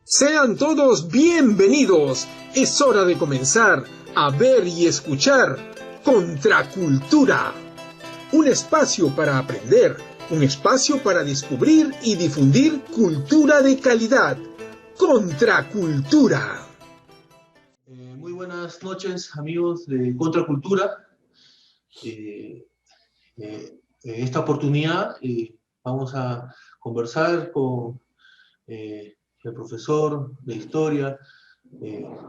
Sean todos bienvenidos. Es hora de comenzar a ver y escuchar Contracultura. Un espacio para aprender, un espacio para descubrir y difundir cultura de calidad. Contracultura. Muy buenas noches, amigos de Contracultura. En esta oportunidad vamos a conversar con el profesor de Historia,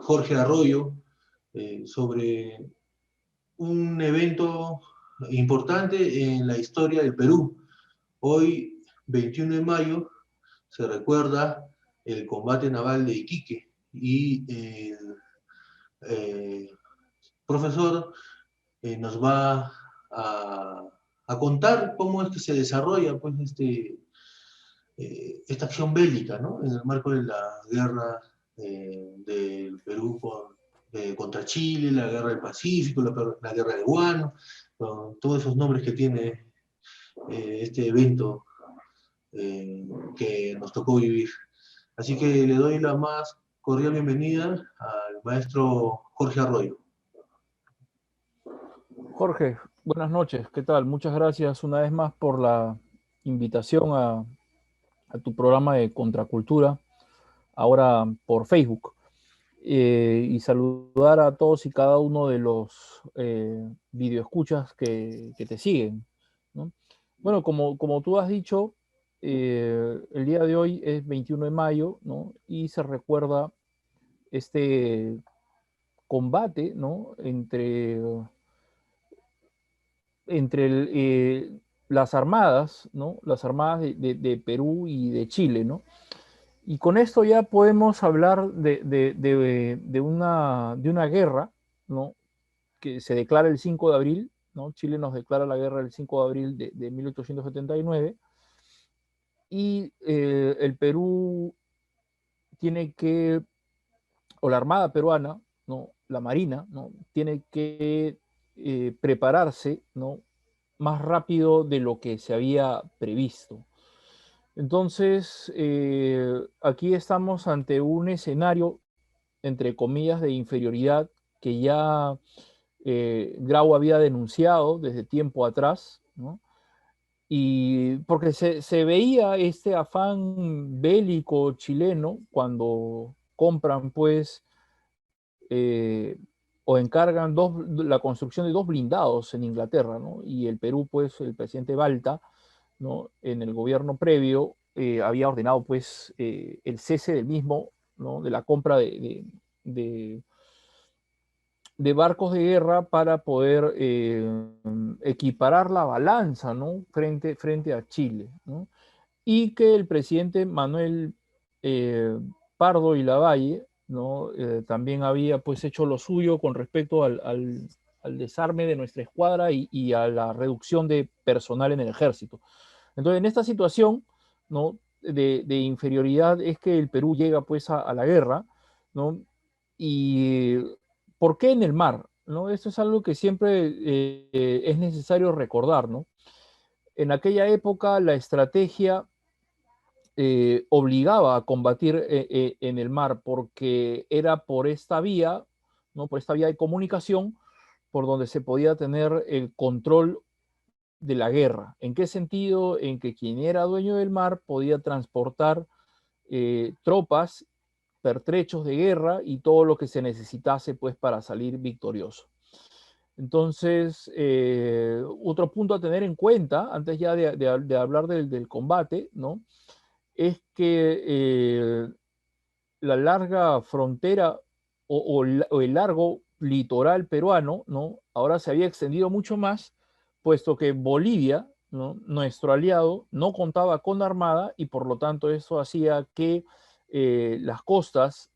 Jorge Arroyo, sobre un evento importante en la historia del Perú. Hoy, 21 de mayo, se recuerda el combate naval de Iquique y el profesor nos va a contar cómo es que se desarrolla pues, esta acción bélica, ¿no? En el marco de la guerra del Perú contra Chile, la guerra del Pacífico, la guerra de Guano, con todos esos nombres que tiene este evento que nos tocó vivir. Así que le doy la más cordial bienvenida al maestro Jorge Arroyo. Jorge, buenas noches, ¿qué tal? Muchas gracias una vez más por la invitación a tu programa de Contracultura, ahora por Facebook. Y saludar a todos y cada uno de los videoescuchas que te siguen, ¿no? Bueno, como tú has dicho, el día de hoy es 21 de mayo, ¿no? Y se recuerda este combate, ¿no? entre las armadas, ¿no? Las armadas de Perú y de Chile, ¿no? Y con esto ya podemos hablar de una guerra, ¿no? Que se declara el 5 de abril, ¿no? Chile nos declara la guerra el 5 de abril de 1879, y el Perú tiene que, o la Armada peruana, ¿no? La Marina, ¿no? Tiene que prepararse, ¿no? Más rápido de lo que se había previsto. Entonces, aquí estamos ante un escenario, entre comillas, de inferioridad que ya Grau había denunciado desde tiempo atrás, ¿no? Y porque se veía este afán bélico chileno cuando compran, pues, o encargan la construcción de dos blindados en Inglaterra, ¿no? Y el Perú, pues, el presidente Balta, ¿no? En el gobierno previo había ordenado, pues, el cese del mismo, ¿no? De la compra de, de barcos de guerra para poder equiparar la balanza, ¿no? frente a Chile, ¿no? Y que el presidente Manuel eh, Pardo y Lavalle, ¿no? También había, pues, hecho lo suyo con respecto al desarme de nuestra escuadra y a la reducción de personal en el ejército. Entonces, en esta situación, ¿no? de inferioridad es que el Perú llega, pues, a la guerra, ¿no? Y ¿por qué en el mar? ¿No? Esto es algo que siempre es necesario recordar, ¿no? En aquella época la estrategia obligaba a combatir en el mar, porque era por esta vía, ¿no? Por esta vía de comunicación, por donde se podía tener el control de la guerra. ¿En qué sentido? En que quien era dueño del mar podía transportar tropas, pertrechos de guerra y todo lo que se necesitase, pues, para salir victorioso. Entonces, otro punto a tener en cuenta, antes ya de hablar del combate, ¿no? Es que la larga frontera o el largo litoral peruano, ¿no? Ahora se había extendido mucho más, puesto que Bolivia, ¿no? Nuestro aliado, no contaba con armada, y por lo tanto eso hacía que las costas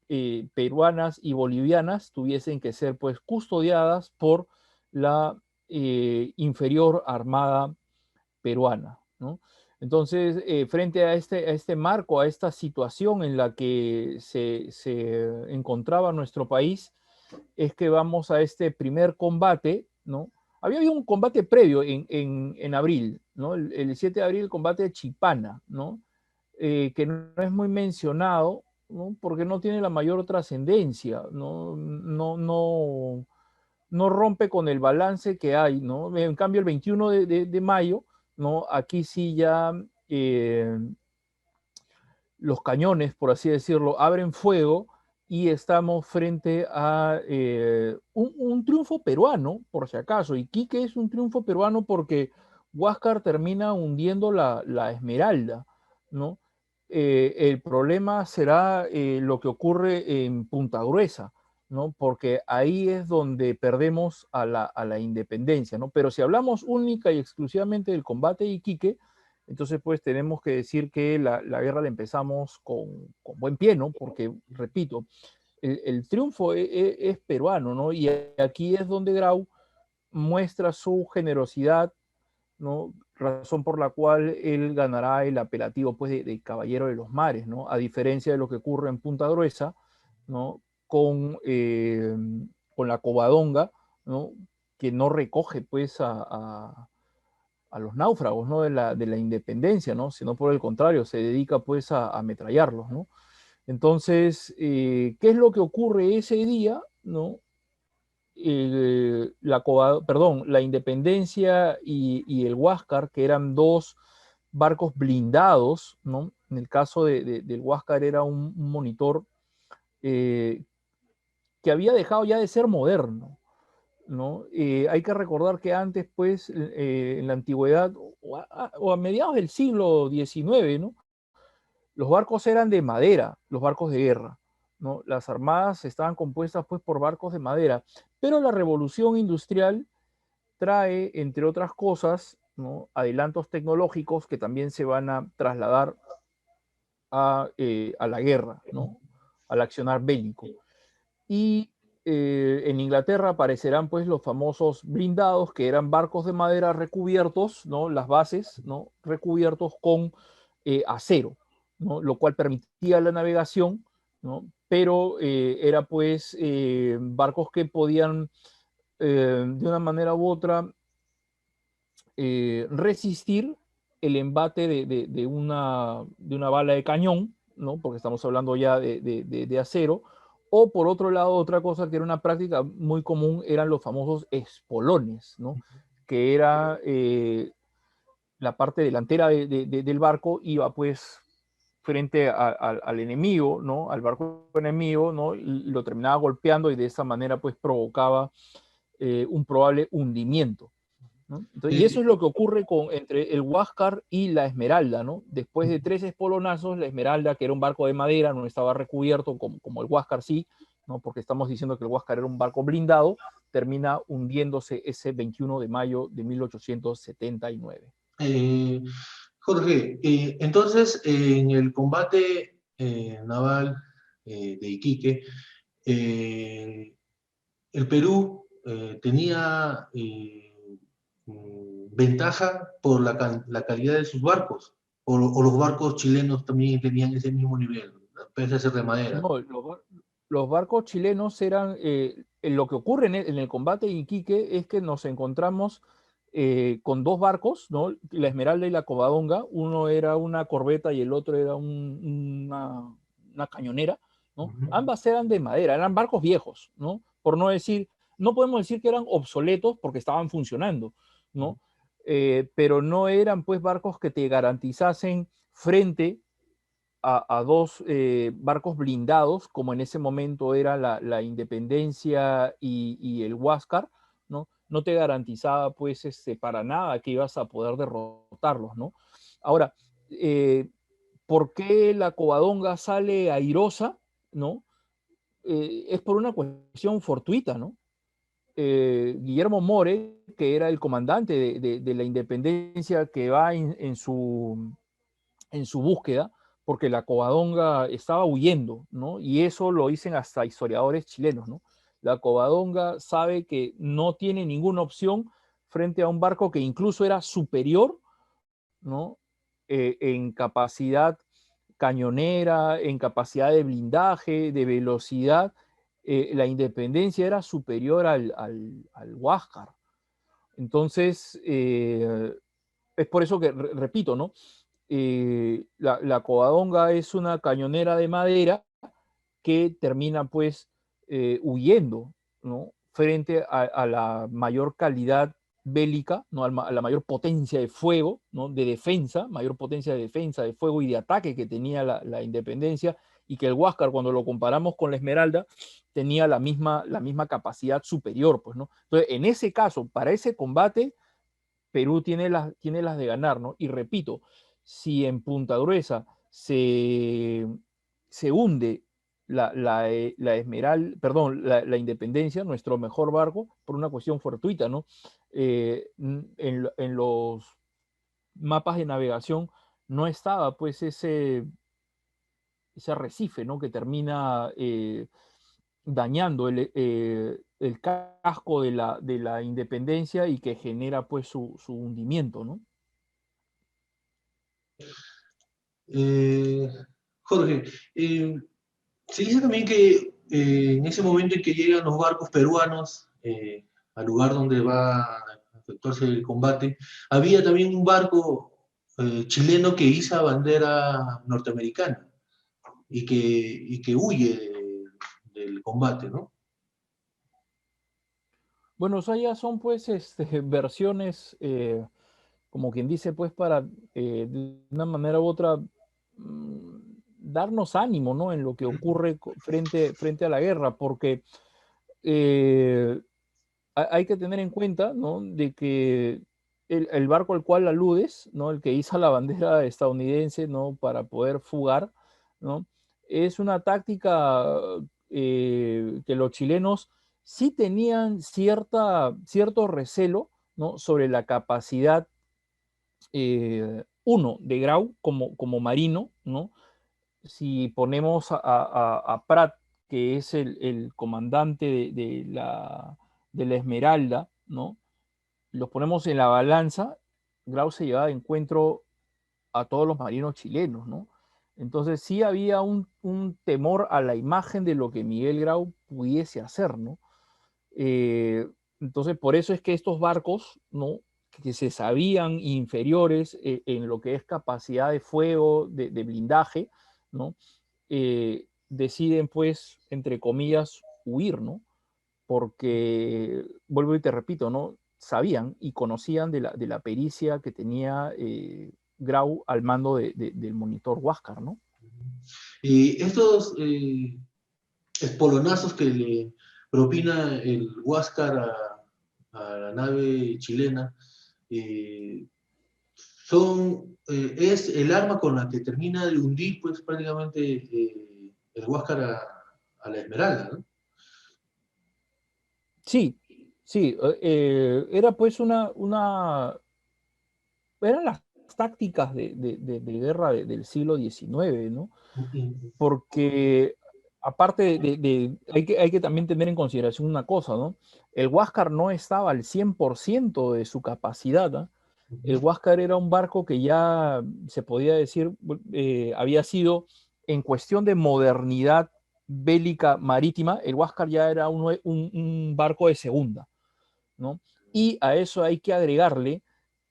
peruanas y bolivianas tuviesen que ser, pues, custodiadas por la inferior armada peruana, ¿no? Entonces, frente a este marco, a esta situación en la que se encontraba nuestro país, es que vamos a este primer combate, ¿no? Había habido un combate previo en abril, ¿no? El 7 de abril, el combate de Chipana, ¿no? que no es muy mencionado, ¿no? Porque no tiene la mayor trascendencia, no rompe con el balance que hay, ¿no? En cambio, el 21 de mayo, ¿no? Aquí sí ya los cañones, por así decirlo, abren fuego y estamos frente a un triunfo peruano, por si acaso. Iquique es un triunfo peruano porque Huáscar termina hundiendo la Esmeralda, ¿no? El problema será lo que ocurre en Punta Gruesa, ¿no? Porque ahí es donde perdemos a la independencia, ¿no? Pero si hablamos única y exclusivamente del combate de Iquique, entonces, pues tenemos que decir que la guerra la empezamos con buen pie, ¿no? Porque, repito, el triunfo es peruano, ¿no? Y aquí es donde Grau muestra su generosidad, ¿no? Razón por la cual él ganará el apelativo, pues, de Caballero de los Mares, ¿no? A diferencia de lo que ocurre en Punta Gruesa, ¿no? Con la Covadonga, ¿no? Que no recoge, pues, a los náufragos, ¿no? de la independencia, ¿no? Sino por el contrario, se dedica pues a ametrallarlos, ¿no? Entonces, ¿qué es lo que ocurre ese día, ¿no? La Independencia y el Huáscar, que eran dos barcos blindados, ¿no? En el caso del Huáscar era un monitor eh, que había dejado ya de ser moderno, ¿no? Hay que recordar que antes, pues, en la antigüedad o a mediados del siglo XIX, ¿no? Los barcos eran de madera, los barcos de guerra, ¿no? Las armadas estaban compuestas, pues, por barcos de madera, pero la revolución industrial trae, entre otras cosas, ¿no? Adelantos tecnológicos que también se van a trasladar a la guerra, ¿no? Al accionar bélico. Y en Inglaterra aparecerán pues los famosos blindados, que eran barcos de madera recubiertos, ¿no? Las bases, ¿no? Recubiertos con acero, ¿no? Lo cual permitía la navegación, ¿no? Pero era pues barcos que podían de una manera u otra resistir el embate de una bala de cañón, ¿no? Porque estamos hablando ya de acero, o por otro lado, otra cosa que era una práctica muy común eran los famosos espolones, ¿no? Que era la parte delantera del barco iba pues frente al enemigo, ¿no? Al barco enemigo, ¿no? Y lo terminaba golpeando y de esa manera pues provocaba un probable hundimiento, ¿no? Entonces, y eso es lo que ocurre entre el Huáscar y la Esmeralda, ¿no? Después de 3 espolonazos, la Esmeralda, que era un barco de madera, no estaba recubierto como el Huáscar sí, ¿no? Porque estamos diciendo que el Huáscar era un barco blindado, termina hundiéndose ese 21 de mayo de 1879. Eh, Jorge, entonces en el combate naval de Iquique, el Perú tenía ventaja por la calidad de sus barcos, o los barcos chilenos también tenían ese mismo nivel, pese a ser de madera. No, los barcos chilenos eran, lo que ocurre en el combate de Iquique es que nos encontramos con dos barcos, ¿no? La Esmeralda y la Covadonga. Uno era una corbeta y el otro era una cañonera, ¿no? Ambas eran de madera, eran barcos viejos, ¿no? Por no decir, no podemos decir que eran obsoletos porque estaban funcionando, ¿no? Pero no eran pues barcos que te garantizasen frente a dos barcos blindados, como en ese momento era la Independencia y el Huáscar, ¿no? No te garantizaba, pues, para nada que ibas a poder derrotarlos, ¿no? Ahora, ¿por qué la Covadonga sale airosa, ¿no? Es por una cuestión fortuita, ¿no? Guillermo More, que era el comandante de la Independencia, que va en su búsqueda, porque la Covadonga estaba huyendo, ¿no? Y eso lo dicen hasta historiadores chilenos, ¿no? La Covadonga sabe que no tiene ninguna opción frente a un barco que incluso era superior, ¿no? En capacidad cañonera, en capacidad de blindaje, de velocidad. La Independencia era superior al Huáscar. Entonces, es por eso que, repito, ¿no? la Covadonga es una cañonera de madera que termina pues huyendo, ¿no? Frente a la mayor calidad bélica, ¿no? A la mayor potencia de fuego, ¿no? De defensa, mayor potencia de defensa, de fuego y de ataque que tenía la Independencia, y que el Huáscar, cuando lo comparamos con la Esmeralda, tenía la misma capacidad superior, pues, ¿no? Entonces, en ese caso, para ese combate, Perú tiene las de ganar, ¿no? Y repito, si en Punta Gruesa se hunde la Esmeralda, perdón, la Independencia, nuestro mejor barco, por una cuestión fortuita, ¿no? En los mapas de navegación no estaba pues ese arrecife, ¿no? Que termina dañando el casco de la Independencia y que genera pues su hundimiento, ¿no? Eh, Jorge, se dice también que en ese momento en que llegan los barcos peruanos al lugar donde va a efectuarse el combate, había también un barco chileno que iza bandera norteamericana y que huye del combate, ¿no? Bueno, o sea, ya son pues versiones, como quien dice, pues para de una manera u otra darnos ánimo, ¿no? En lo que ocurre frente a la guerra, porque eh, hay que tener en cuenta, ¿no? De que el barco al cual aludes, ¿no? El que iza la bandera estadounidense, ¿no? Para poder fugar, ¿no? Es una táctica que los chilenos sí tenían cierto recelo, ¿no? Sobre la capacidad, uno, de Grau como marino, ¿no? Si ponemos a Prat, que es el comandante de la Esmeralda, ¿no? Los ponemos en la balanza, Grau se llevaba de encuentro a todos los marinos chilenos, ¿no? Entonces sí había un temor a la imagen de lo que Miguel Grau pudiese hacer, ¿no? Entonces por eso es que estos barcos, ¿no? Que se sabían inferiores en lo que es capacidad de fuego, de blindaje, ¿no? Deciden pues, entre comillas, huir, ¿no? Porque, vuelvo y te repito, ¿no? Sabían y conocían de la pericia que tenía Grau al mando del monitor Huáscar, ¿no? Y estos espolonazos que le propina el Huáscar a la nave chilena, eh, es el arma con la que termina de hundir pues prácticamente el Huáscar a la Esmeralda, ¿no? Sí, sí, era pues eran las tácticas de guerra del siglo XIX, ¿no? Porque aparte hay que también tener en consideración una cosa, ¿no? El Huáscar no estaba al 100% de su capacidad, ¿no? El Huáscar era un barco que ya se podía decir había sido, en cuestión de modernidad bélica marítima, el Huáscar ya era un barco de segunda, ¿no? Y a eso hay que agregarle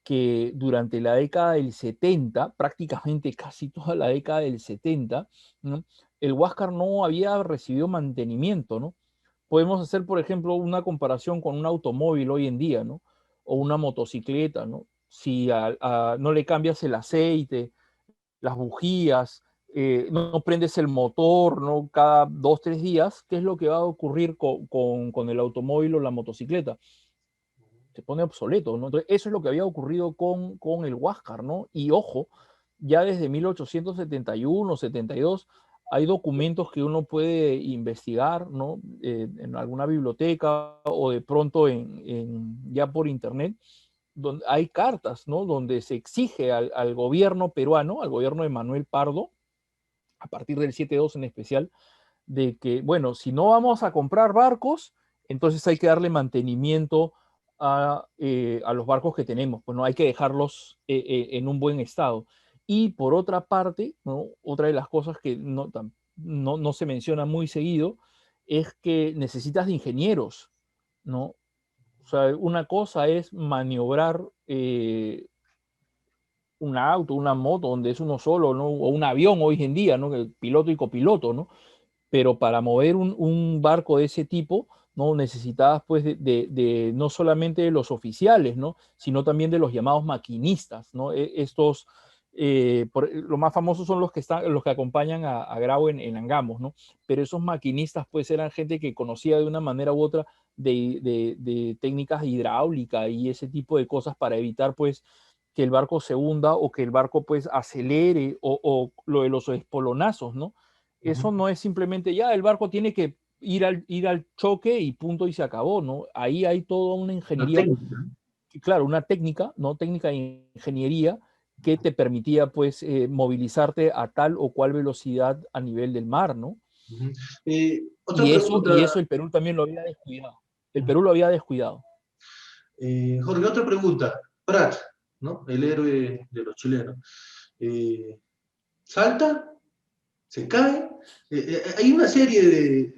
que durante la década del 70, prácticamente casi toda la década del 70, ¿no? El Huáscar no había recibido mantenimiento, ¿no? Podemos hacer, por ejemplo, una comparación con un automóvil hoy en día, ¿no? O una motocicleta, ¿no? Si no le cambias el aceite, las bujías, no prendes el motor, ¿no? Cada 2, 3 días, ¿qué es lo que va a ocurrir con el automóvil o la motocicleta? Se pone obsoleto, ¿no? Entonces, eso es lo que había ocurrido con el Huáscar, ¿no? Y ojo, ya desde 1871, 72, hay documentos que uno puede investigar, ¿no? En alguna biblioteca o de pronto ya por internet, donde hay cartas, ¿no? Donde se exige al gobierno peruano, al gobierno de Manuel Pardo, a partir del 7-2 en especial, de que, bueno, si no vamos a comprar barcos, entonces hay que darle mantenimiento a los barcos que tenemos, pues no hay que dejarlos en un buen estado. Y por otra parte, ¿no? Otra de las cosas que no se menciona muy seguido es que necesitas de ingenieros, ¿no? O sea, una cosa es maniobrar un auto, una moto, donde es uno solo, ¿no? O un avión hoy en día, ¿no? El piloto y copiloto, ¿no? Pero para mover un barco de ese tipo, ¿no? Necesitabas pues no solamente de los oficiales, ¿no? Sino también de los llamados maquinistas, ¿no? Estos, los más famosos son los que acompañan a Grau en Angamos, ¿no? Pero esos maquinistas pues eran gente que conocía de una manera u otra de técnicas hidráulicas y ese tipo de cosas para evitar pues que el barco se hunda o que el barco pues acelere o lo de los espolonazos, ¿no? Eso no es simplemente ya el barco tiene que ir al choque y punto y se acabó, ¿no? Ahí hay toda una Una ingeniería, técnica. claro, una técnica, ¿no? Técnica de ingeniería que te permitía pues movilizarte a tal o cual velocidad a nivel del mar, ¿no? Ujú. Otra Y eso pregunta, el Perú también lo había descuidado. El ujú. Perú lo había descuidado. Jorge, otra pregunta. Prat, ¿no? El héroe de los chilenos. ¿Salta? ¿Se cae? Hay una serie de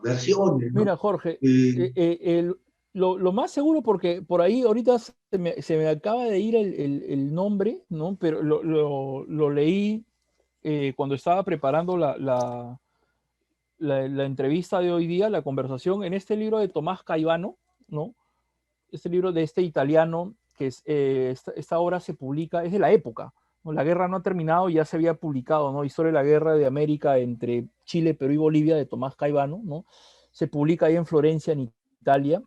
versiones, ¿no? Mira, Jorge, Eh, lo más seguro, porque por ahí ahorita se me acaba de ir el nombre, ¿no? Pero lo leí cuando estaba preparando la entrevista de hoy día, la conversación, en este libro de Tomás Caivano, ¿no? Este libro de este italiano, que esta obra se publica, es de la época, ¿no? La guerra no ha terminado, ya se había publicado, ¿no? Historia de la guerra de América entre Chile, Perú y Bolivia, de Tomás Caivano, ¿no? Se publica ahí en Florencia, en Italia,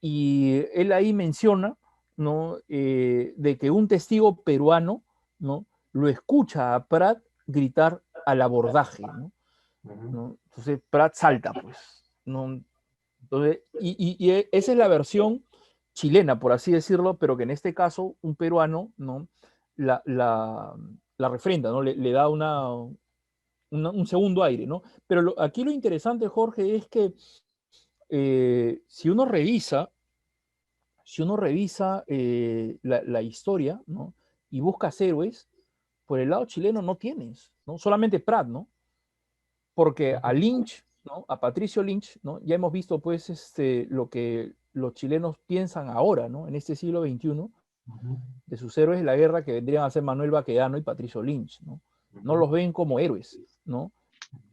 y él ahí menciona, ¿no? De que un testigo peruano, ¿no? Lo escucha a Prat gritar al abordaje, ¿no? ujú. ¿No? Entonces Prat salta, pues, ¿no? Entonces, esa es la versión chilena, por así decirlo, pero que en este caso un peruano, ¿no? la, la, la refrenda, ¿no? Le da un segundo aire, ¿no? Pero aquí lo interesante, Jorge, es que si uno revisa la historia, ¿no? Y buscas héroes, por el lado chileno no tienes, ¿no? Solamente Prat, ¿no? Porque a Lynch, ¿no? A Patricio Lynch, ¿no? Ya hemos visto pues lo que los chilenos piensan ahora, ¿no? En este siglo XXI, Ujú, de sus héroes de la guerra que vendrían a ser Manuel Baquedano y Patricio Lynch, ¿no? No ujú. los ven como héroes, ¿no?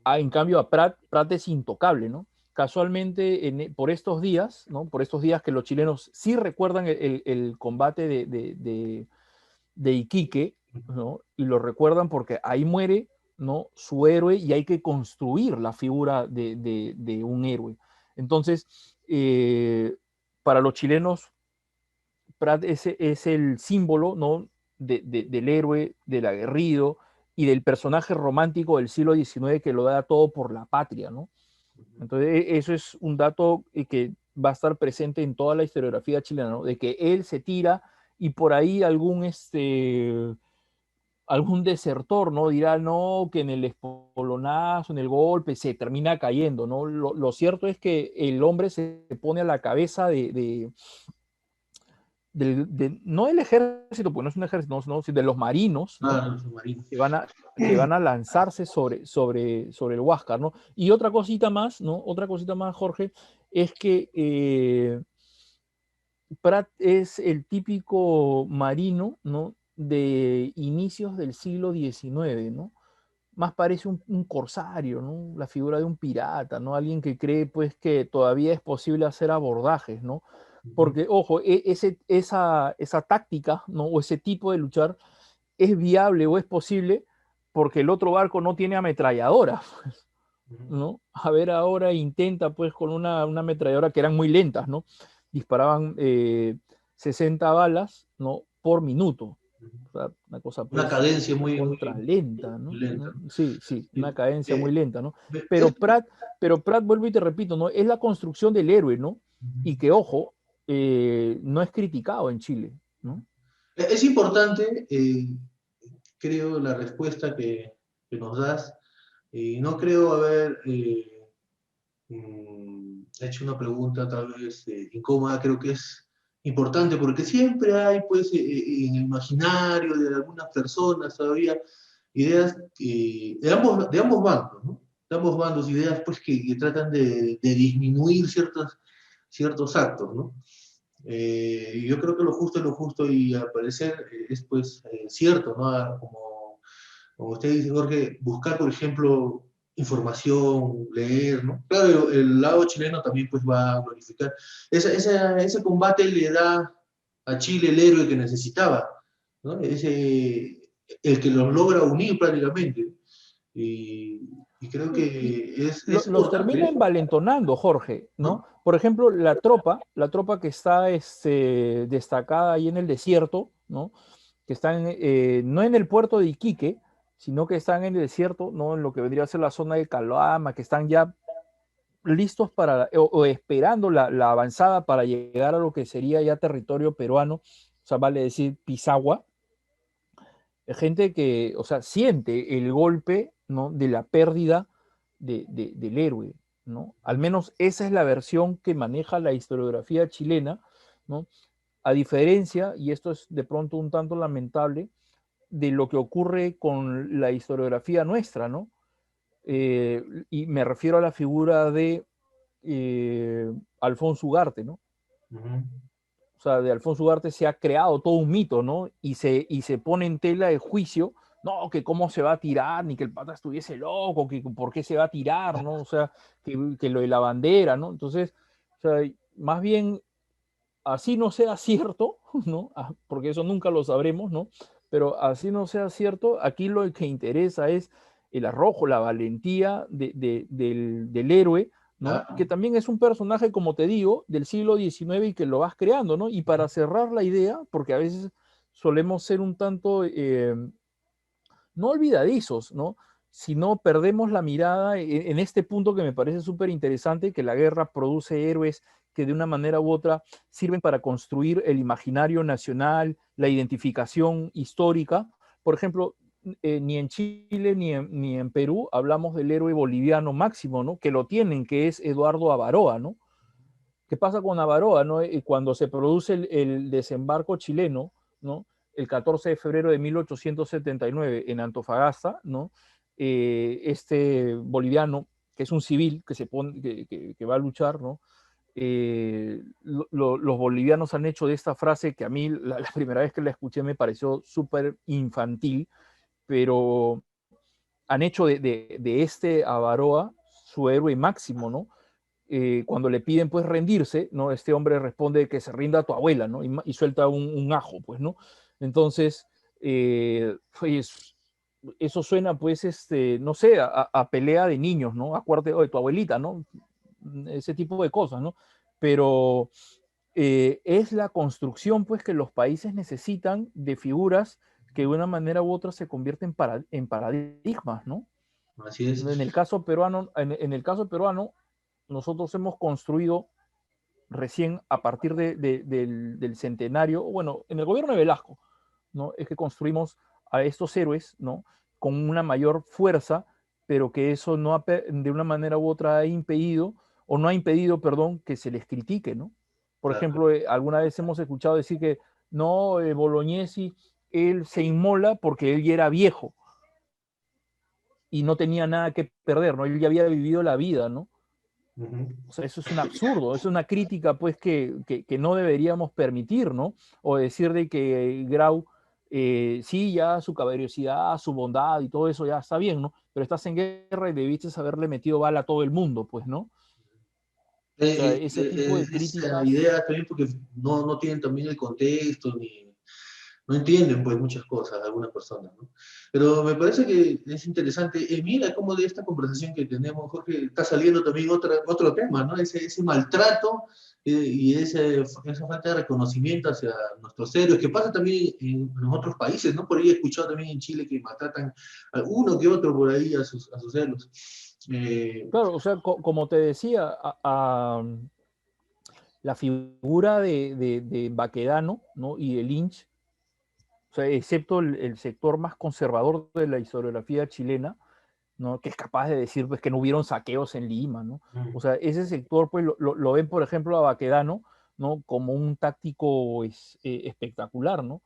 En cambio a Prat es intocable, ¿no? Casualmente por estos días, ¿no? Por estos días que los chilenos sí recuerdan el combate de Iquique, ¿no? Y lo recuerdan porque ahí muere, ¿no? Su héroe y hay que construir la figura de un héroe. Entonces, para los chilenos, Prat es el símbolo, ¿no? Del héroe, del aguerrido y del personaje romántico del siglo XIX que lo da todo por la patria, ¿no? Entonces, eso es un dato que va a estar presente en toda la historiografía chilena, ¿no? De que él se tira y por ahí algún desertor, ¿no? Dirá, no, que en el espolonazo, en el golpe, se termina cayendo, ¿no? Lo cierto es que el hombre se pone a la cabeza no del ejército, pues no es un ejército, no, sino de los marinos, ¿no? Ah, el submarino. Que van a lanzarse sobre el Huáscar, ¿no? Y otra cosita más, ¿no? Otra cosita más, Jorge, es que Prat es el típico marino, ¿no? De inicios del siglo XIX, ¿no? Más parece un corsario, ¿no? La figura de un pirata, ¿no? Alguien que cree, pues, que todavía es posible hacer abordajes, ¿no? Ujú. Porque, ojo, esa táctica, ¿no? O ese tipo de luchar es viable o es posible porque el otro barco no tiene ametralladora, Ujú. ¿no? A ver, ahora intenta pues con una ametralladora que eran muy lentas, ¿no? Disparaban 60 balas, ¿no? Por minuto. O sea, una cosa Una pues cadencia recontra lenta, muy ¿no? lenta, ¿no? ¿no? Sí, sí, una Sí. cadencia muy lenta, ¿no? Es- Pero Pratt, vuelvo y te repito, ¿no? Es la construcción del héroe, ¿no? Y que, ojo, no es criticado en Chile, ¿no? es importante, creo, la respuesta que nos das. No creo haber hecho una pregunta tal vez incómoda, creo que es importante porque siempre hay, pues, en el imaginario de algunas personas todavía ideas de ambos bandos, ¿no? De ambos bandos, ideas, pues, que tratan de disminuir ciertos actos, ¿no? Y yo creo que lo justo es lo justo y al parecer es pues cierto, ¿no? Como usted dice, Jorge, buscar, por ejemplo, información, leer, ¿no? Claro, el lado chileno también pues va a glorificar. Ese combate le da a Chile el héroe que necesitaba, ¿no? El que los logra unir prácticamente. Y, y creo Y que es los importante termina eso, envalentonando, Jorge, ¿no? ¿no? Por ejemplo, la tropa que está destacada ahí en el desierto, ¿no? Que están no en el puerto de Iquique, sino que están en el desierto, ¿no? En lo que vendría a ser la zona de Calama, que están ya listos para, o esperando la avanzada para llegar a lo que sería ya territorio peruano, o sea, vale decir Pisagua, gente que, o sea, siente el golpe, ¿no? De la pérdida del héroe, ¿no? Al menos esa es la versión que maneja la historiografía chilena, ¿no? A diferencia, y esto es de pronto un tanto lamentable, de lo que ocurre con la historiografía nuestra, ¿no? Y me refiero a la figura de Alfonso Ugarte, ¿no? Ujú. O sea, de Alfonso Ugarte se ha creado todo un mito, ¿no? Y se pone en tela de juicio, no, que cómo se va a tirar, ni que el pata estuviese loco, que por qué se va a tirar, ¿no? O sea, que lo de la bandera, ¿no? Entonces, o sea, más bien, así no sea cierto, ¿no? Porque eso nunca lo sabremos, ¿no? Pero así no sea cierto, aquí lo que interesa es el arrojo, la valentía del héroe, ¿no? Ah, Que también es un personaje, como te digo, del siglo XIX y que lo vas creando, ¿no? Y para cerrar la idea, porque a veces solemos ser un tanto, no olvidadizos, ¿no? Si no perdemos la mirada en este punto que me parece súper interesante, que la guerra produce héroes que de una manera u otra sirven para construir el imaginario nacional, la identificación histórica. Por ejemplo, ni en Chile ni en Perú hablamos del héroe boliviano máximo, ¿no? Que lo tienen, que es Eduardo Avaroa, ¿no? ¿Qué pasa con Avaroa, no? Cuando se produce el desembarco chileno, ¿no? El 14 de febrero de 1879 en Antofagasta, ¿no? Este boliviano, que es un civil que, se pone, que va a luchar, ¿no? Los bolivianos han hecho de esta frase que a mí la primera vez que la escuché me pareció súper infantil, pero han hecho de este Avaroa su héroe máximo, ¿no? Cuando le piden pues rendirse, ¿no? Este hombre responde que se rinda a tu abuela, ¿no? Y suelta un ajo, pues, ¿no? Entonces, pues, eso suena pues, no sé, a pelea de niños, ¿no? Acuérdate de tu abuelita, ¿no? Ese tipo de cosas, ¿no? Pero es la construcción pues que los países necesitan de figuras que de una manera u otra se convierten en paradigmas, ¿no? así es. En el caso peruano, nosotros hemos construido recién a partir del centenario, bueno, en el gobierno de Velasco, ¿no? Es que construimos a estos héroes, ¿no? Con una mayor fuerza, pero que eso no ha, de una manera u otra ha impedido, o no ha impedido, perdón, que se les critique, ¿no? Por Claro. ejemplo, alguna vez hemos escuchado decir que no, Bolognesi, él se inmola porque él ya era viejo y no tenía nada que perder, ¿no? Él ya había vivido la vida, ¿no? Ujú. O sea, eso es un absurdo, es una crítica pues que no deberíamos permitir, ¿no? O decir de que Grau, sí, ya su caballerosidad, su bondad y todo eso ya está bien, ¿no? Pero estás en guerra y debiste haberle metido bala a todo el mundo, pues, ¿no? O sea, ese tipo de Esa críticas, idea también porque no tienen también el contexto, ni no entienden pues muchas cosas algunas personas, ¿no? Pero me parece que es interesante. Mira cómo de esta conversación que tenemos, Jorge, está saliendo también otro tema, ¿no? Ese maltrato y esa falta de reconocimiento hacia nuestros héroes, que pasa también en otros países, ¿no? Por ahí he escuchado también en Chile que maltratan a uno que otro por ahí a sus héroes. Eh, claro, o sea, como te decía, la figura de Baquedano, ¿no? Y de Lynch, o sea, excepto el sector más conservador de la historiografía chilena, ¿no? Que es capaz de decir pues, que no hubieron saqueos en Lima, ¿no? O sea, ese sector pues, lo ven, por ejemplo, a Baquedano, ¿no? Como un táctico espectacular, ¿no?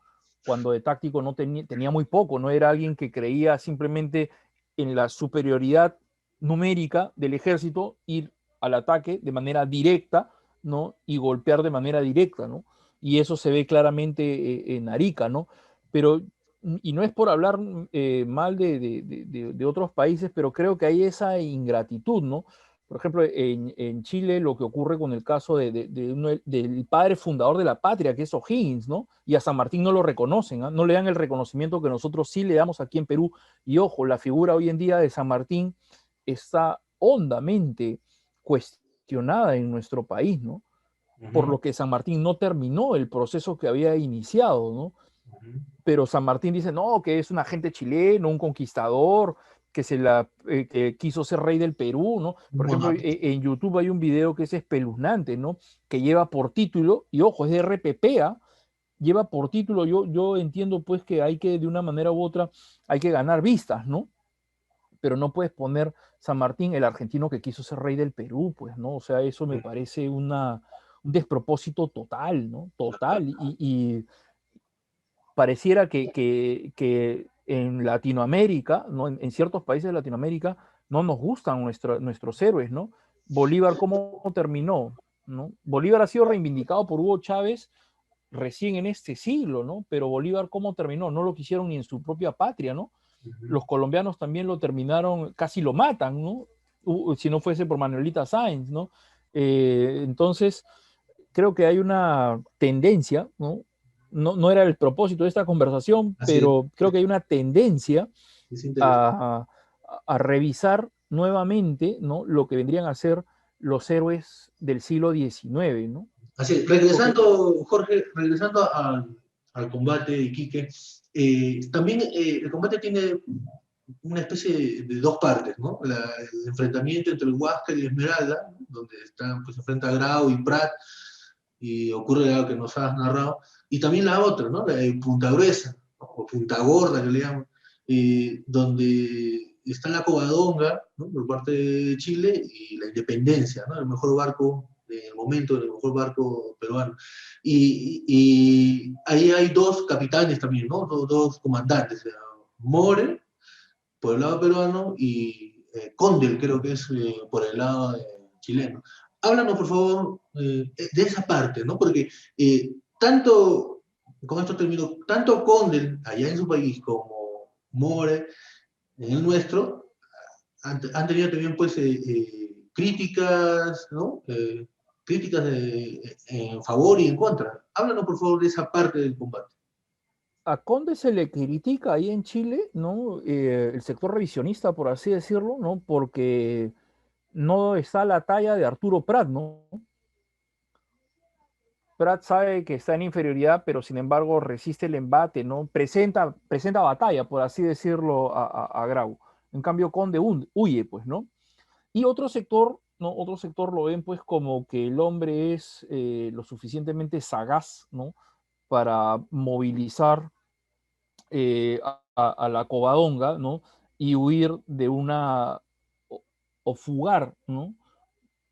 Cuando de táctico no tenía muy poco, no era alguien que creía simplemente en la superioridad numérica del ejército, ir al ataque de manera directa, ¿no? Y golpear de manera directa, ¿no? Y eso se ve claramente en Arica, ¿no? Pero, y no es por hablar mal de otros países, pero creo que hay esa ingratitud, ¿no? Por ejemplo, en Chile lo que ocurre con el caso del padre fundador de la patria, que es O'Higgins, ¿no? Y a San Martín no lo reconocen, ¿eh? No le dan el reconocimiento que nosotros sí le damos aquí en Perú. Y ojo, la figura hoy en día de San Martín está hondamente cuestionada en nuestro país, ¿no? Por lo que San Martín no terminó el proceso que había iniciado, ¿no? Pero San Martín dice, no, que es un agente chileno, un conquistador, que quiso ser rey del Perú, ¿no? Por ejemplo, en YouTube hay un video que es espeluznante, ¿no? Que lleva por título, y ojo, es de RPPA, lleva por título, yo entiendo pues que hay que, de una manera u otra, hay que ganar vistas, ¿no? Pero no puedes poner San Martín, el argentino que quiso ser rey del Perú, pues, ¿no? O sea, eso me parece un despropósito total, ¿no? Total. Y pareciera que en Latinoamérica, ¿no? En ciertos países de Latinoamérica, no nos gustan nuestros héroes, ¿no? Bolívar, ¿cómo terminó? ¿No? Bolívar ha sido reivindicado por Hugo Chávez recién en este siglo, ¿no? Pero Bolívar, ¿cómo terminó? No lo quisieron ni en su propia patria, ¿no? Los colombianos también lo terminaron, casi lo matan, ¿no? Si no fuese por Manuelita Sáenz, ¿no? Entonces, creo que hay una tendencia, ¿no? No era el propósito de esta conversación, Así pero creo que hay una tendencia es interesante. a revisar nuevamente, ¿no? Lo que vendrían a ser los héroes del siglo XIX, ¿no? Así es. Porque, Regresando, Jorge, regresando al combate de Iquique, también el combate tiene una especie de dos partes, ¿no? El enfrentamiento entre el Huáscar y la Esmeralda, donde están, pues, se enfrenta Grau y Prat, y ocurre algo que nos has narrado, y también la otra, ¿no? La de Punta Gruesa, ¿no? O Punta Gorda, que le llaman, donde está la Covadonga, ¿no? Por parte de Chile, y la Independencia, ¿no? El mejor barco del momento, el mejor barco peruano. Y ahí hay dos capitanes también, ¿no? Dos comandantes, More, por el lado peruano, y Condel, creo que es por el lado chileno. Háblanos, por favor, de esa parte, ¿no? Porque tanto, con esto termino, tanto Condel allá en su país como More en el nuestro han tenido también, pues, críticas, ¿no? Críticas en favor y en contra. Háblanos, por favor, de esa parte del combate. a Conde se le critica ahí en Chile, ¿no? El sector revisionista, por así decirlo, ¿no? Porque no está a la talla de Arturo Prat, ¿no? Prat sabe que está en inferioridad, pero sin embargo resiste el embate, ¿no? Presenta batalla, por así decirlo, a Grau. En cambio, Conde huye, pues, ¿no? Y otro sector, ¿no? Otro sector lo ven, pues, como que el hombre es lo suficientemente sagaz, ¿no? Para movilizar a la Covadonga, ¿no? Y huir de o fugar, ¿no?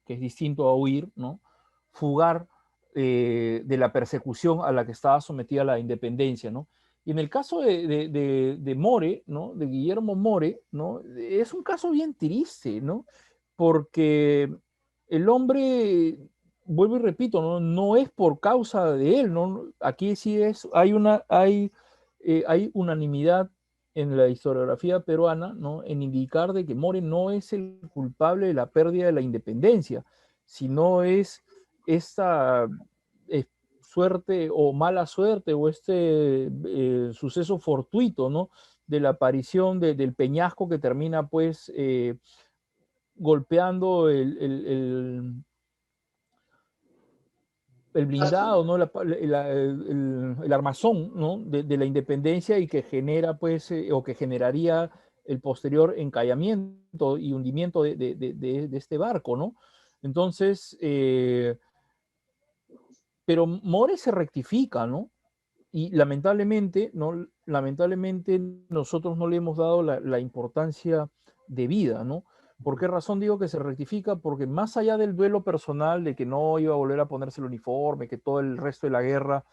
Que es distinto a huir, ¿no? Fugar de la persecución a la que estaba sometida la independencia, ¿no? Y en el caso de More, ¿no? De Guillermo More, ¿no? Es un caso bien triste, ¿no? Porque el hombre, vuelvo y repito, no es por causa de él, ¿no? Aquí sí hay unanimidad en la historiografía peruana, ¿no? En indicar de que More no es el culpable de la pérdida de la independencia, sino es esta suerte o mala suerte o este suceso fortuito, ¿no? De la aparición del peñasco que termina pues golpeando el blindado, ¿no? El armazón, ¿no? De la independencia y que genera, pues, o que generaría el posterior encallamiento y hundimiento de este barco, ¿no? Entonces, pero More se rectifica, ¿no? Y lamentablemente, ¿no? Lamentablemente nosotros no le hemos dado la importancia de vida, ¿no? ¿Por qué razón digo que se rectifica? Porque más allá del duelo personal de que no iba a volver a ponerse el uniforme, que todo el resto de la guerra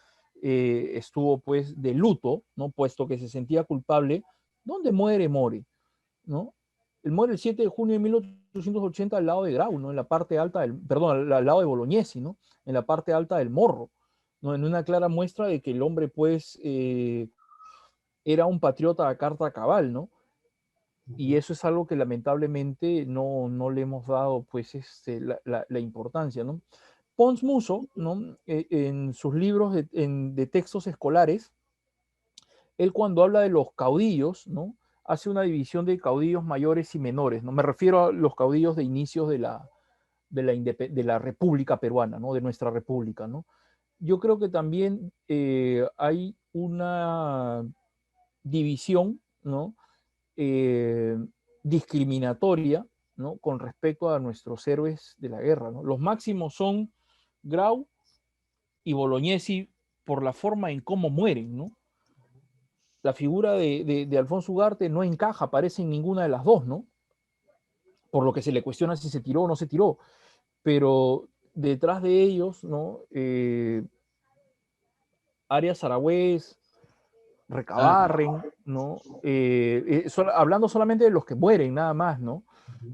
estuvo pues de luto, ¿no? Puesto que se sentía culpable, ¿dónde muere More? ¿No? Él muere el 7 de junio de 1880 al lado de Grau, ¿no? En la parte alta del, perdón, al lado de Bolognesi, ¿no? En la parte alta del Morro, ¿no? En una clara muestra de que el hombre, pues, era un patriota a carta cabal, ¿no? Y eso es algo que lamentablemente no le hemos dado, pues, la importancia, ¿no? Pons Muso, ¿no? En sus libros de textos escolares, él cuando habla de los caudillos, ¿no? Hace una división de caudillos mayores y menores, ¿no? Me refiero a los caudillos de inicios de la República Peruana, ¿no? De nuestra República, ¿no? Yo creo que también hay una división, ¿no? Eh, discriminatoria, ¿no? Con respecto a nuestros héroes de la guerra, ¿no? Los máximos son Grau y Bolognesi por la forma en cómo mueren, ¿no? La figura de Alfonso Ugarte no encaja, aparece en ninguna de las dos, ¿no? Por lo que se le cuestiona si se tiró o no se tiró, pero detrás de ellos, ¿no? Arias Aragüez, Recabarren, ¿no? Hablando solamente de los que mueren, nada más, ¿no?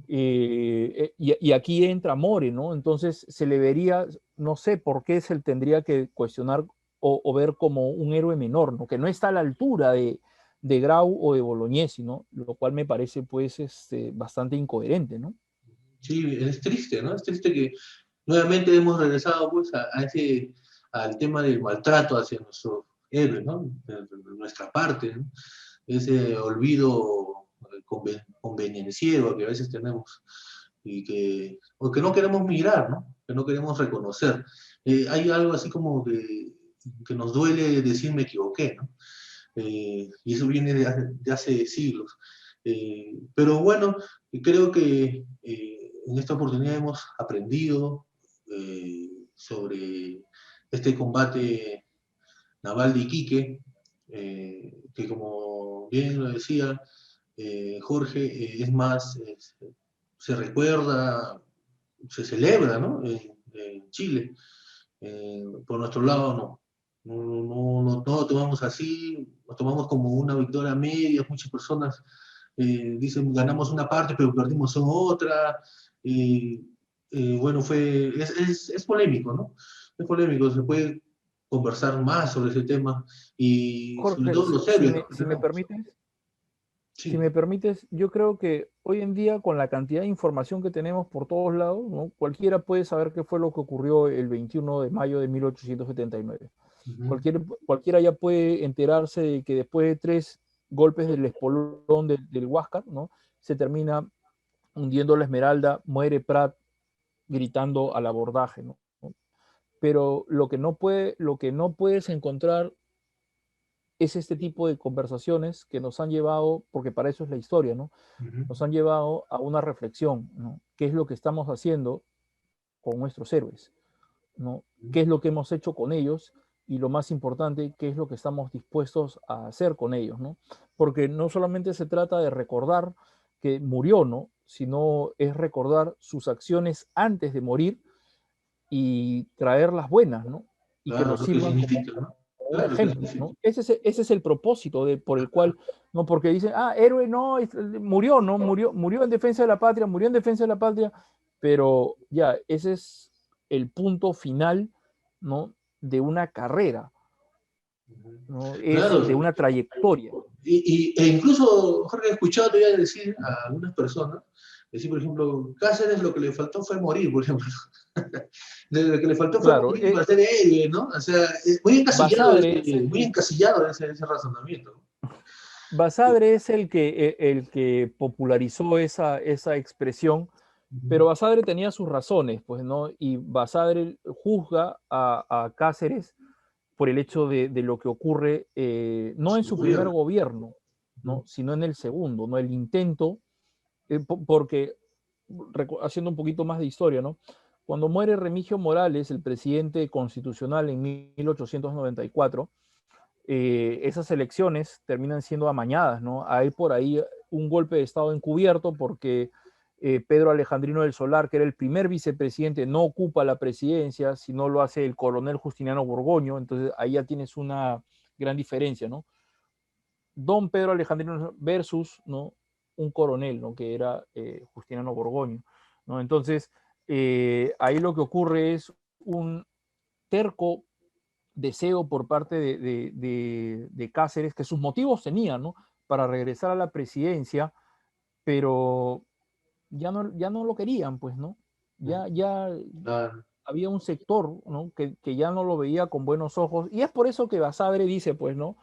Y aquí entra More, ¿no? Entonces se le vería, no sé por qué se le tendría que cuestionar o ver como un héroe menor, ¿no? Que no está a la altura de Grau o de Bolognesi, ¿no? Lo cual me parece, pues, bastante incoherente, ¿no? Sí, es triste, ¿no? Es triste que nuevamente hemos regresado pues al tema del maltrato hacia nuestros héroes, ¿no? De nuestra parte, ¿no? Ese olvido convenenciero que a veces tenemos o que no queremos mirar, ¿no? Que no queremos reconocer. Hay algo así como que nos duele decir me equivoqué, ¿no? Y eso viene de hace siglos. Pero bueno, creo que en esta oportunidad hemos aprendido sobre este combate naval de Iquique, que como bien lo decía Jorge, es más, se recuerda, se celebra, ¿no? En Chile. Por nuestro lado, no. No lo tomamos así, lo tomamos como una victoria media. Muchas personas dicen ganamos una parte, pero perdimos en otra. Bueno, es polémico, ¿no? Es polémico, se puede conversar más sobre ese tema y sobre Jorge, todo los héroes, ¿no? Que si me tenemos. permites, si Sí. me permites, yo creo que hoy en día, con la cantidad de información que tenemos por todos lados, ¿no? Cualquiera puede saber qué fue lo que ocurrió el 21 de mayo de 1879. Ujú. Cualquiera ya puede enterarse de que después de 3 golpes del espolón del Huáscar, ¿no? Se termina hundiendo la Esmeralda, muere Prat gritando al abordaje, ¿no? Pero lo que no puedes encontrar es este tipo de conversaciones que nos han llevado, porque para eso es la historia, ¿no? Ujú. Nos han llevado a una reflexión, ¿no? ¿Qué es lo que estamos haciendo con nuestros héroes? ¿No? ¿Qué es lo que hemos hecho con ellos? Y lo más importante, ¿qué es lo que estamos dispuestos a hacer con ellos? ¿No? Porque no solamente se trata de recordar que murió, ¿no? Sino es recordar sus acciones antes de morir y traer las buenas, ¿no? Y que Claro, nos lo que sirvan como significa, ¿no? un Claro, lo que ejemplo, significa. ¿no? Ese es el propósito por el cual, no porque dicen, héroe no, murió, ¿no? Murió en defensa de la patria, murió en defensa de la patria, pero ya, ese es el punto final, ¿no? De una carrera, Ujú. ¿no? Es de Claro, una trayectoria. e incluso, Jorge, he escuchado todavía decir a algunas personas, decir, por ejemplo, Cáceres lo que le faltó fue morir, por ejemplo. Lo que le faltó fue Claro, morir para ser héroe, ¿no? O sea, es Basadre es muy encasillado ese razonamiento, ¿no? Basadre es el que popularizó esa expresión. Ujú. Pero Basadre tenía sus razones, pues, ¿no? Y Basadre juzga a Cáceres por el hecho de lo que ocurre, no en Su su primer gobierno. gobierno, Ujú. ¿no? Sino en el segundo, ¿no? El intento, porque, haciendo un poquito más de historia, ¿no? Cuando muere Remigio Morales, el presidente constitucional en 1894, esas elecciones terminan siendo amañadas, ¿no? Hay por ahí un golpe de Estado encubierto porque Pedro Alejandrino del Solar, que era el primer vicepresidente, no ocupa la presidencia, sino lo hace el coronel Justiniano Borgoño, entonces ahí ya tienes una gran diferencia, ¿no? Don Pedro Alejandrino versus, ¿no? un coronel, ¿no? Que era Justiniano Borgoño, ¿no? Entonces, ahí lo que ocurre es un terco deseo por parte de Cáceres, que sus motivos tenía, ¿no? Para regresar a la presidencia, pero ya no lo querían, pues, ¿no? Ya Claro. había un sector, ¿no? que ya no lo veía con buenos ojos, y es por eso que Basadre dice, pues, ¿no?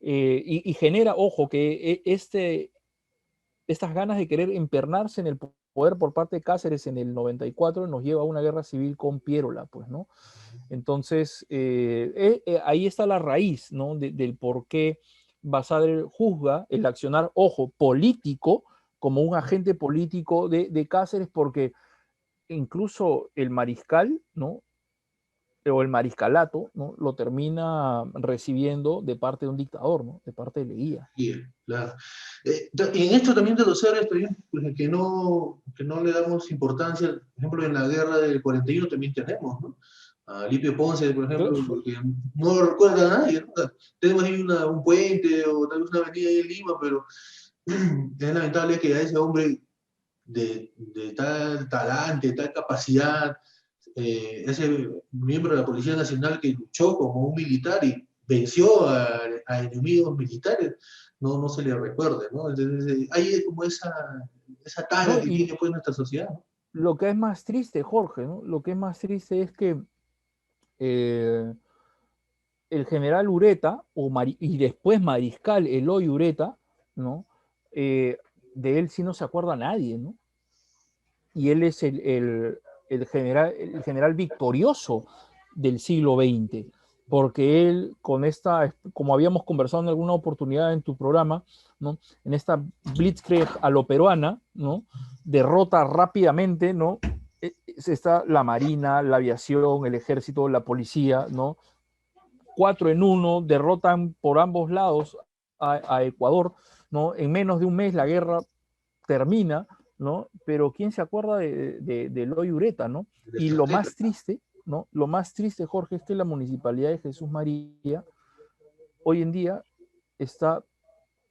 Y genera, ojo, que estas ganas de querer empernarse en el poder por parte de Cáceres en el 94 nos lleva a una guerra civil con Piérola, pues, ¿no? Entonces, ahí está la raíz, ¿no? Del por qué Basadre juzga el accionar, ojo, político, como un agente político de Cáceres, porque incluso el mariscal, ¿no? O el mariscalato, ¿no? Lo termina recibiendo de parte de un dictador, ¿no? De parte de Leguía. Bien, claro. Y en esto también de los héroes, también, pues, que no le damos importancia, por ejemplo, en la guerra del 41 también tenemos, ¿no? A Lipio Ponce, por ejemplo, Claro. porque no lo recuerda nadie, ¿no? Tenemos ahí un puente o tal vez una avenida ahí en Lima, pero es lamentable que a ese hombre de tal talante, tal capacidad, ese miembro de la Policía Nacional que luchó como un militar y venció a enemigos militares, no se le recuerde, ¿no? Entonces, hay como esa tara No, que y tiene pues nuestra sociedad, ¿no? lo que es más triste, Jorge, ¿no? Lo que es más triste es que eh, el general Ureta, y después mariscal Eloy Ureta, ¿no? Eh, de él sí no se acuerda nadie, ¿no? Y él es el general victorioso del siglo XX, porque él con esta, como habíamos conversado en alguna oportunidad en tu programa, ¿no? En esta blitzkrieg a lo peruana, ¿no? Derrota rápidamente, ¿no? Está la marina, la aviación, el ejército, la policía, ¿no? 4 en 1, derrotan por ambos lados a Ecuador, ¿no? En menos de un mes la guerra termina, ¿no? Pero ¿quién se acuerda de Eloy Ureta, ¿no? El Y lo estratega. más triste, ¿no? Lo más triste, Jorge, es que la Municipalidad de Jesús María hoy en día está,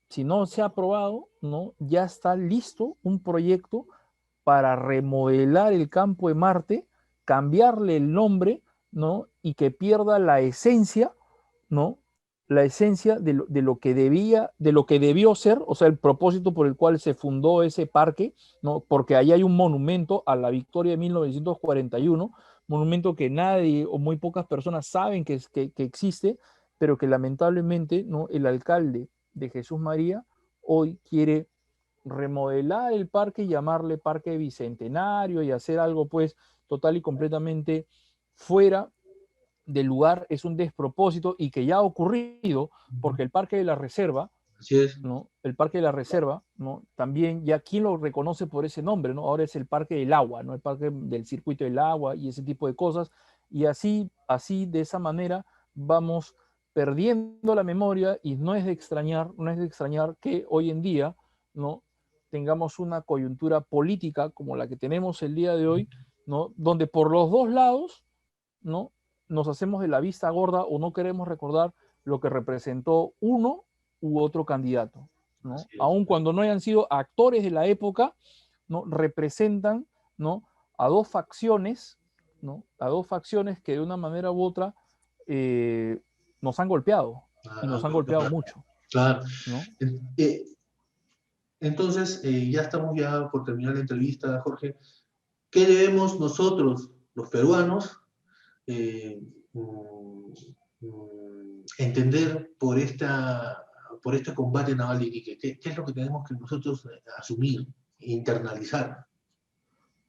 si no se ha aprobado, ¿no? Ya está listo un proyecto para remodelar el campo de Marte, cambiarle el nombre, ¿no? Y que pierda la esencia, ¿no? La esencia de lo que debía, de lo que debió ser, o sea, el propósito por el cual se fundó ese parque, ¿no? Porque ahí hay un monumento a la victoria de 1941, monumento que nadie o muy pocas personas saben que existe, pero que lamentablemente, ¿no? El alcalde de Jesús María hoy quiere remodelar el parque y llamarle Parque Bicentenario y hacer algo pues total y completamente fuera del lugar. Es un despropósito y que ya ha ocurrido porque el Parque de la Reserva, Así es. ¿no? El Parque de la Reserva, ¿no? También ya quién lo reconoce por ese nombre, ¿no? Ahora es el Parque del Agua, ¿no? El Parque del Circuito del Agua y ese tipo de cosas. Y así de esa manera vamos perdiendo la memoria y no es de extrañar que hoy en día, ¿no? Tengamos una coyuntura política como la que tenemos el día de hoy, ¿no? Donde por los dos lados, ¿no? Nos hacemos de la vista gorda o no queremos recordar lo que representó uno u otro candidato, ¿no? Así es. Aun cuando no hayan sido actores de la época, ¿no? Representan, ¿no? A dos facciones, ¿no? A dos facciones que de una manera u otra nos han golpeado y nos han golpeado mucho, Claro. ¿no? Eh, Entonces, ya estamos ya por terminar la entrevista, Jorge. ¿Qué debemos nosotros, los peruanos, eh, mm, entender por este combate naval de Iquique? ¿Qué es lo que tenemos que nosotros asumir, internalizar?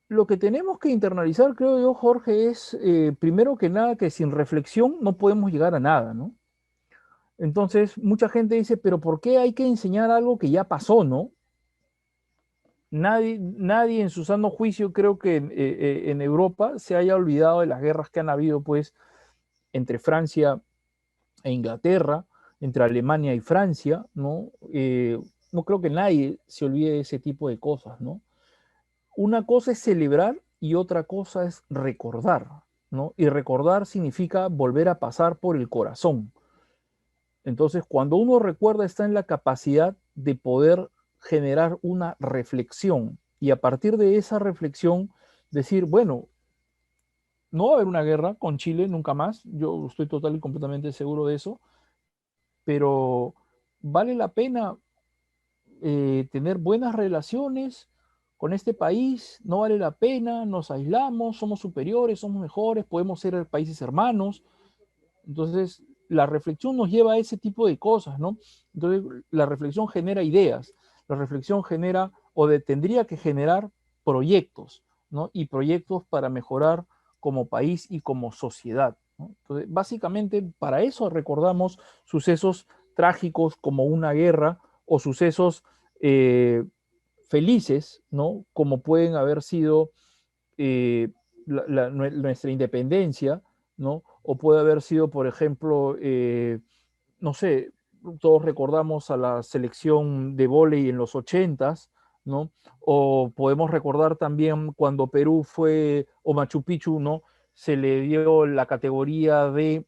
Lo que tenemos que internalizar, creo yo, Jorge, es primero que nada que sin reflexión no podemos llegar a nada, ¿no? Entonces, mucha gente dice, pero ¿por qué hay que enseñar algo que ya pasó, no? Nadie en su sano juicio creo que en Europa se haya olvidado de las guerras que han habido, pues, entre Francia e Inglaterra, entre Alemania y Francia, ¿no? No creo que nadie se olvide de ese tipo de cosas, ¿no? Una cosa es celebrar y otra cosa es recordar, ¿no? Y recordar significa volver a pasar por el corazón. Entonces, cuando uno recuerda, está en la capacidad de poder generar una reflexión y a partir de esa reflexión decir, bueno, no va a haber una guerra con Chile nunca más, yo estoy total y completamente seguro de eso, pero vale la pena tener buenas relaciones con este país, no vale la pena, nos aislamos, somos superiores, somos mejores, podemos ser países hermanos. Entonces, la reflexión nos lleva a ese tipo de cosas, ¿no? Entonces, la reflexión genera ideas, la reflexión genera tendría que generar proyectos, ¿no? Y proyectos para mejorar como país y como sociedad, ¿no? Entonces, básicamente, para eso recordamos sucesos trágicos como una guerra o sucesos felices, ¿no? Como pueden haber sido eh, nuestra independencia, ¿no? O puede haber sido, por ejemplo, no sé, todos recordamos a la selección de vóley en los 80s, ¿no? O podemos recordar también cuando Perú fue, o Machu Picchu, ¿no? Se le dio la categoría de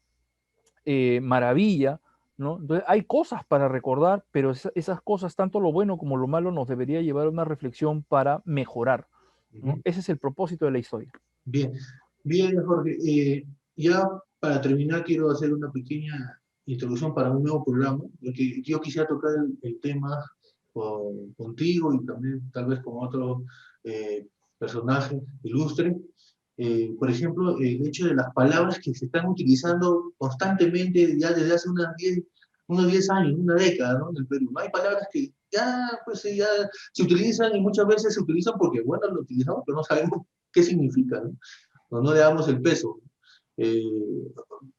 maravilla, ¿no? Entonces hay cosas para recordar, pero esas cosas, tanto lo bueno como lo malo, nos debería llevar a una reflexión para mejorar, ¿no? Ese es el propósito de la historia. Bien, bien, Jorge. Ya para terminar, quiero hacer una pequeña introducción para un nuevo programa, porque yo quisiera tocar el tema contigo y también tal vez con otro personaje ilustre. Por ejemplo, el hecho de las palabras que se están utilizando constantemente ya desde hace unos 10 años, una década, ¿no? En el Perú. No hay palabras que ya, pues, ya se utilizan y muchas veces se utilizan porque, bueno, lo utilizamos, pero no sabemos qué significa, ¿no? No le damos el peso. Eh,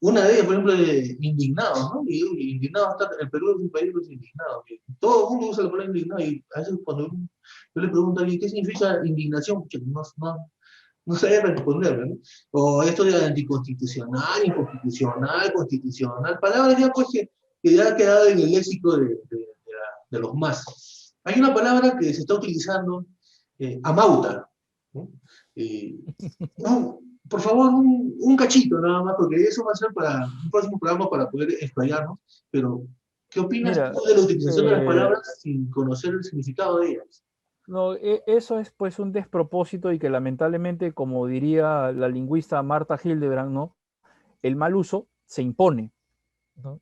una de ellas, por ejemplo, de indignados, ¿no? Y indignados, el Perú es un país pues, indignado. Todo el mundo usa la palabra indignado y a veces cuando yo le pregunto a alguien qué significa indignación, pues, no sabía responderme, ¿no? O esto de anticonstitucional, inconstitucional, constitucional, palabras ya pues que ya ha quedado en el léxico de los más. Hay una palabra que se está utilizando, amauta, ¿no? Eh, no, por favor, un cachito nada más, porque eso va a ser para un próximo programa para poder explayarnos, pero ¿qué opinas Mira, tú de la utilización de las palabras sin conocer el significado de ellas? no, eso es pues un despropósito y que lamentablemente, como diría la lingüista Marta Hildebrand, ¿no? El mal uso se impone, ¿no?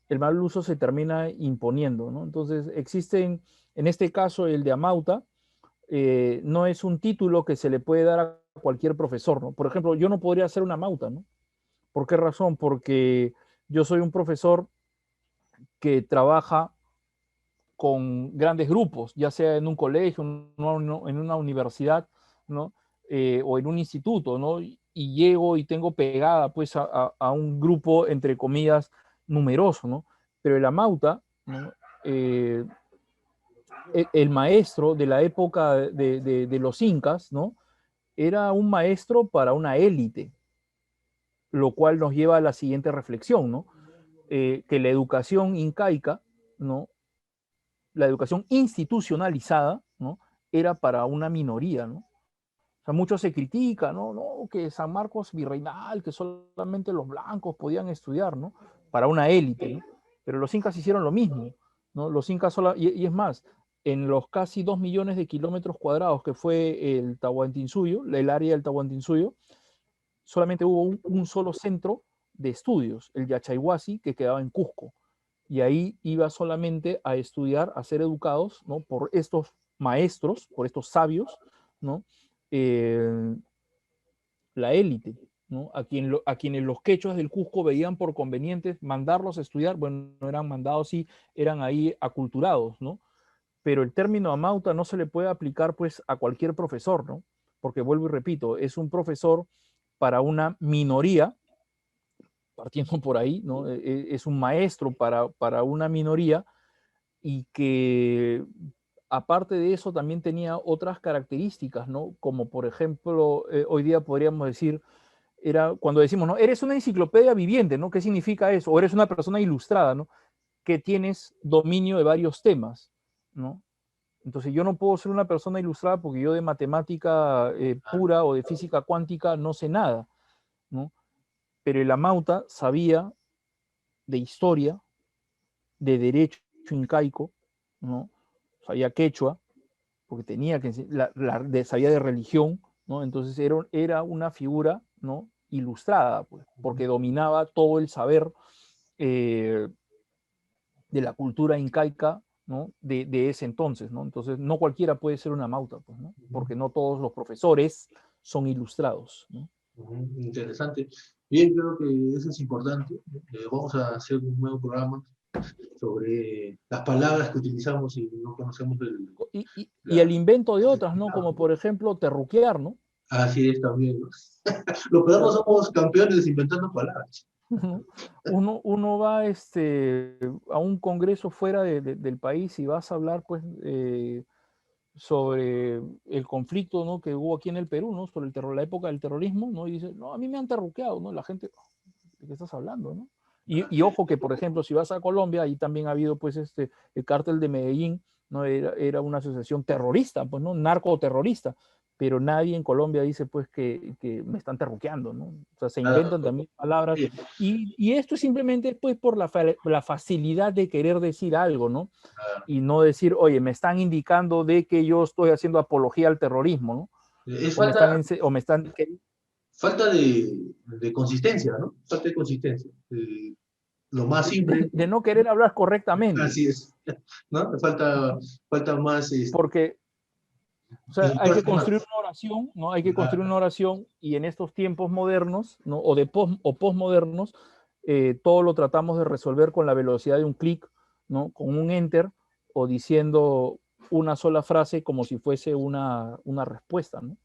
El mal uso se termina imponiendo, ¿no? Entonces existen, en este caso el de Amauta, no es un título que se le puede dar a cualquier profesor, ¿no? Por ejemplo, yo no podría ser una Amauta, ¿no? ¿Por qué razón? Porque yo soy un profesor que trabaja con grandes grupos, ya sea en un colegio, en una universidad, ¿no? O en un instituto, ¿no? Y llego y tengo pegada pues a un grupo, entre comillas, numeroso, ¿no? Pero el Amauta, ¿no? El maestro de la época de los incas, ¿no? Era un maestro para una élite, lo cual nos lleva a la siguiente reflexión, ¿no? Que la educación incaica, ¿no? La educación institucionalizada, ¿no? Era para una minoría, ¿no? O sea, mucho se critica, ¿no? No, que San Marcos virreinal, que solamente los blancos podían estudiar, ¿no? Para una élite, ¿no? Pero los incas hicieron lo mismo, ¿no? Los incas, y es más, en los casi 2 millones de kilómetros cuadrados que fue el Tahuantinsuyo, el área del Tahuantinsuyo, solamente hubo un solo centro de estudios, el Yachayhuasi, que quedaba en Cusco. Y ahí iba solamente a estudiar, a ser educados, ¿no? Por estos maestros, por estos sabios, ¿no? Eh, la élite, ¿no? A quienes los quechuas del Cusco veían por convenientes mandarlos a estudiar, bueno, no eran mandados, sí, eran ahí aculturados, ¿no? Pero el término amauta no se le puede aplicar pues a cualquier profesor, ¿no? Porque vuelvo y repito, es un profesor para una minoría, partiendo por ahí, ¿no? Es un maestro para una minoría y que aparte de eso también tenía otras características, ¿no? Como por ejemplo, hoy día podríamos decir, era cuando decimos, ¿no? Eres una enciclopedia viviente, ¿no? ¿Qué significa eso? O eres una persona ilustrada, ¿no? Que tienes dominio de varios temas, ¿no? Entonces yo no puedo ser una persona ilustrada porque yo de matemática pura o de física cuántica no sé nada, ¿no? Pero el Amauta sabía de historia, de derecho incaico, ¿no? sabía quechua, porque tenía que sabía de religión, ¿no? Entonces era una figura, ¿no?, ilustrada, pues, porque dominaba todo el saber de la cultura incaica, ¿no?, de ese entonces, ¿no? Entonces no cualquiera puede ser una mauta, pues, ¿no?, porque no todos los profesores son ilustrados, ¿no? Interesante. Bien, creo que eso es importante. Vamos a hacer un nuevo programa sobre las palabras que utilizamos y no conocemos Y el invento de otras, ¿no? Como por ejemplo terruquear, ¿no? Así es también, ¿no? Los peruanos somos campeones inventando palabras. Uno va a un congreso fuera del país y vas a hablar, pues, sobre el conflicto, ¿no?, que hubo aquí en el Perú, ¿no?, sobre el terror, la época del terrorismo, ¿no? Y dices, no, a mí me han terruqueado, ¿no? La gente, ¿de qué estás hablando, no? Y ojo que, por ejemplo, si vas a Colombia, ahí también ha habido, pues, el cártel de Medellín, ¿no? Era una asociación terrorista, pues, ¿no?, narcoterrorista, pero nadie en Colombia dice, pues, que me están terruqueando, ¿no? O sea, se inventan también palabras, y esto es simplemente, pues, por la facilidad de querer decir algo, ¿no? Y no decir, oye, me están indicando de que yo estoy haciendo apología al terrorismo, ¿no? Es O me están falta de consistencia, ¿no? Falta de consistencia. Lo más simple. de no querer hablar correctamente. Así es, ¿no? Falta más. Porque, o sea, hay que construir una oración, ¿no? Hay que construir una oración, y en estos tiempos modernos, ¿no?, o postmodernos, todo lo tratamos de resolver con la velocidad de un clic, ¿no?, con un enter, o diciendo una sola frase como si fuese una respuesta, ¿no?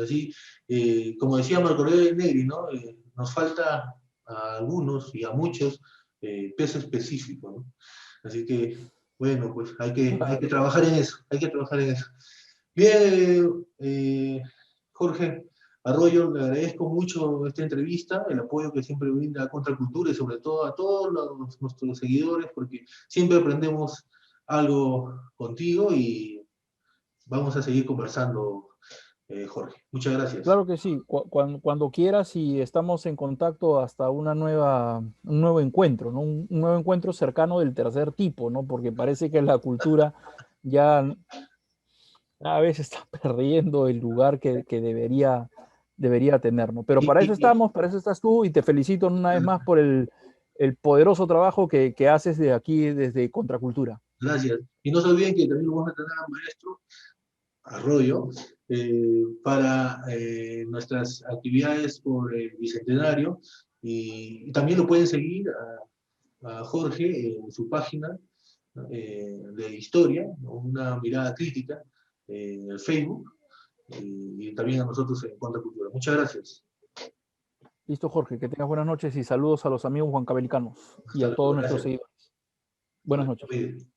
Así, como decía Marco Aurelio Negri, ¿no? Nos falta a algunos y a muchos peso específico, ¿no? Así que, bueno, pues hay que trabajar en eso, hay que trabajar en eso. Bien, Jorge Arroyo, le agradezco mucho esta entrevista, el apoyo que siempre brinda a Contracultura y sobre todo a todos nuestros seguidores, porque siempre aprendemos algo contigo y vamos a seguir conversando, Jorge. Muchas gracias. Claro que sí, cuando quieras, y estamos en contacto hasta un nuevo encuentro, ¿no? Un nuevo encuentro cercano del tercer tipo, ¿no? Porque parece que la cultura ya cada vez está perdiendo el lugar que debería tener, ¿no? Pero para eso estamos, para eso estás tú, y te felicito una vez más por el poderoso trabajo que haces de aquí desde Contracultura. Gracias. Y no se olviden que también vamos a tener al maestro Arroyo para nuestras actividades por el Bicentenario, y también lo pueden seguir a Jorge en su página de historia, ¿no?, una mirada crítica en el Facebook, y también a nosotros en Contracultura. Muchas gracias. Listo, Jorge, que tengas buenas noches y saludos a los amigos huancavelicanos y a todos nuestros seguidores. Buenas noches.